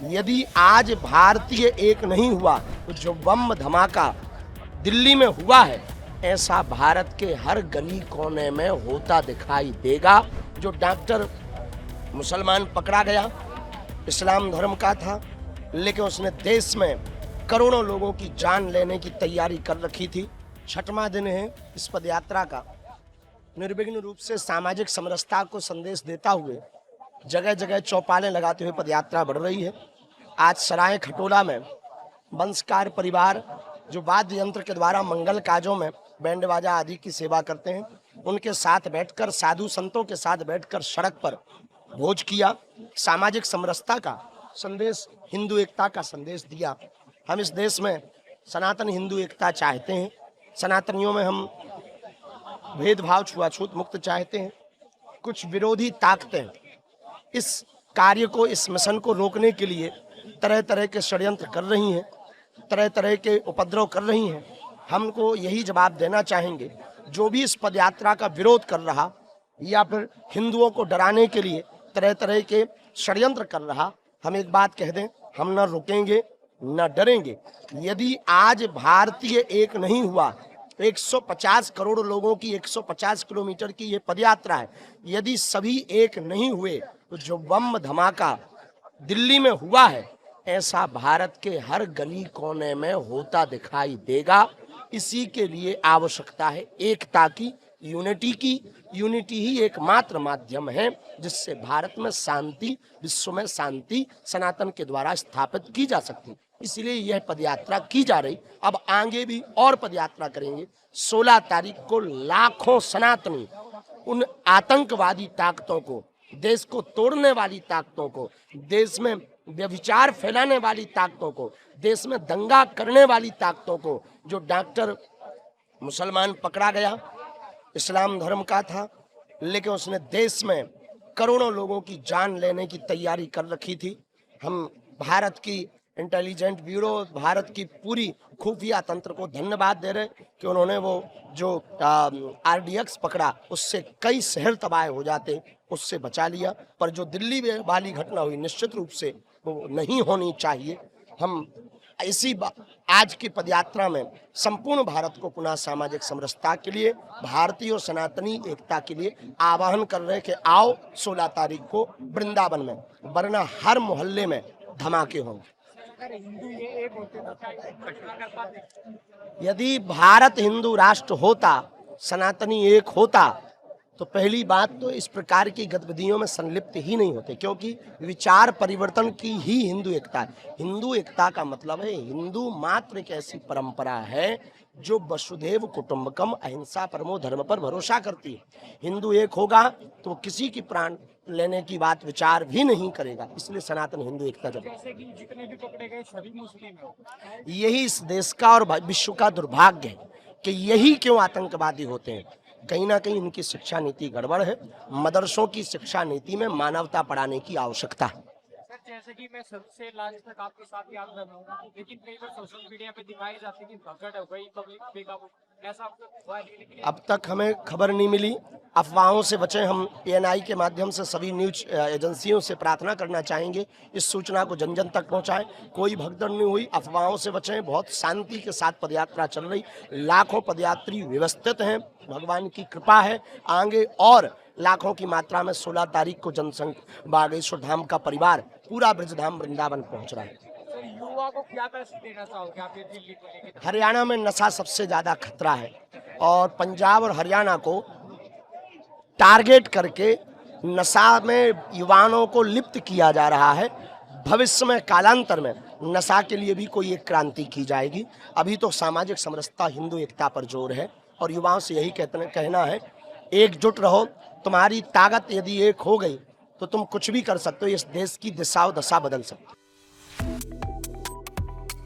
यदि आज भारतीय एक नहीं हुआ तो जो बम धमाका दिल्ली में हुआ है, ऐसा भारत के हर गली कोने में होता दिखाई देगा। जो डॉक्टर मुसलमान पकड़ा गया, इस्लाम धर्म का था, लेकिन उसने देश में करोड़ों लोगों की जान लेने की तैयारी कर रखी थी। छठवां दिन है इस पदयात्रा का। निर्विघ्न रूप से सामाजिक समरसता को संदेश देता हुए जगह जगह चौपालें लगाते हुए पदयात्रा बढ़ रही है। आज सराय खटोला में वंशकार परिवार जो वाद्य यंत्र के द्वारा मंगल काजों में बैंड बाजा आदि की सेवा करते हैं, उनके साथ बैठकर, साधु संतों के साथ बैठकर सड़क पर भोज किया, सामाजिक समरसता का संदेश, हिंदू एकता का संदेश दिया। हम इस देश में सनातन हिंदू एकता चाहते हैं। सनातनियों में हम भेदभाव, छुआछूत मुक्त चाहते हैं। कुछ विरोधी ताकतें इस कार्य को, इस मिशन को रोकने के लिए तरह तरह के षड्यंत्र कर रही हैं, तरह तरह के उपद्रव कर रही हैं। हमको यही जवाब देना चाहेंगे, जो भी इस पदयात्रा का विरोध कर रहा या फिर हिंदुओं को डराने के लिए तरह तरह के षड्यंत्र कर रहा, हम एक बात कह दें, हम न रुकेंगे न डरेंगे। यदि आज भारतीय एक नहीं हुआ, 150 करोड़ लोगों की 150 किलोमीटर की ये पदयात्रा है, यदि सभी एक नहीं हुए तो जो बम धमाका दिल्ली में हुआ है, ऐसा भारत के हर गली कोने में होता दिखाई देगा। इसी के लिए आवश्यकता है एकता की, यूनिटी की। यूनिटी ही एकमात्र माध्यम है जिससे भारत में शांति, विश्व में शांति सनातन के द्वारा स्थापित की जा सकती। इसलिए यह पदयात्रा की जा रही। अब आगे भी और पदयात्रा करेंगे। 16 तारीख को लाखों सनातनी उन आतंकवादी ताकतों को, देश को तोड़ने वाली ताकतों को, देश में व्यभिचार फैलाने वाली ताकतों को, देश में दंगा करने वाली ताकतों को, जो डॉक्टर मुसलमान पकड़ा गया, इस्लाम धर्म का था, लेकिन उसने देश में करोड़ों लोगों की जान लेने की तैयारी कर रखी थी। हम भारत की इंटेलिजेंट ब्यूरो, भारत की पूरी खुफिया तंत्र को धन्यवाद दे रहे कि उन्होंने वो जो RDX पकड़ा, उससे कई शहर तबाह हो जाते, उससे बचा लिया। पर जो दिल्ली में वाली घटना हुई, निश्चित रूप से वो नहीं होनी चाहिए। हम इसी आज की पदयात्रा में संपूर्ण भारत को पुनः सामाजिक समरसता के लिए, भारतीय और सनातनी एकता के लिए आह्वान कर रहे हैं कि आओ 16 तारीख को वृंदावन में, वरना हर मोहल्ले में धमाके होंगे। यदि भारत हिंदू राष्ट्र होता, सनातनी एक होता, तो पहली बात तो इस प्रकार की गतिविधियों में संलिप्त ही नहीं होते, क्योंकि विचार परिवर्तन की ही हिंदू एकता है। हिंदू एकता का मतलब है, हिंदू मात्र एक ऐसी परंपरा है जो वसुधैव कुटुंबकम, अहिंसा परमो धर्म पर भरोसा करती है। हिंदू एक होगा तो किसी की प्राण लेने की बात विचार भी नहीं करेगा। इसलिए सनातन हिंदू एकता जब जितने भी पकड़े गए सभी मुस्लिम हैं। यही इस देश का और विश्व का दुर्भाग्य है कि यही क्यों आतंकवादी होते हैं। कहीं ना कहीं इनकी शिक्षा नीति गड़बड़ है। मदरसों की शिक्षा नीति में मानवता पढ़ाने की आवश्यकता है। सर, जैसे कि मैं सबसे लास्ट तक आपके साथ याद कर रहा हूँ, लेकिन कई बार सोशल मीडिया पे दिखाई जाती है कि भगड़ हो गई, पब्लिक बेकाबू, ऐसा हुआ है? लेकिन अब तक हमें खबर नहीं मिली। अफवाहों से बचें। हम ANI के माध्यम से सभी न्यूज एजेंसियों से प्रार्थना करना चाहेंगे, इस सूचना को जन जन तक पहुंचाएं। कोई भगदड़ नहीं हुई, अफवाहों से बचें। बहुत शांति के साथ पदयात्रा चल रही, लाखों पदयात्री व्यवस्थित हैं, भगवान की कृपा है। आगे और लाखों की मात्रा में 16 तारीख को जनसंघ बागेश्वर धाम का परिवार पूरा ब्रजधाम वृंदावन पहुंच रहा है। सर, युवा को क्या मैसेज देना चाहोगे आप ये दिल्ली को लेकर? हरियाणा में नशा सबसे ज्यादा खतरा है और पंजाब और हरियाणा को टारगेट करके नशा में युवाओं को लिप्त किया जा रहा है। भविष्य में, कालांतर में नशा के लिए भी कोई एक क्रांति की जाएगी। अभी तो सामाजिक समरसता, हिंदू एकता पर जोर है और युवाओं से यही कहना है, एकजुट रहो। तुम्हारी ताकत यदि एक हो गई तो तुम कुछ भी कर सकते हो। इस देश की दिशा और दशा बदल सकते हो।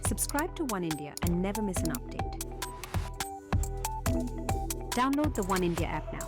Subscribe to One India and never miss an update. Download the One India app now.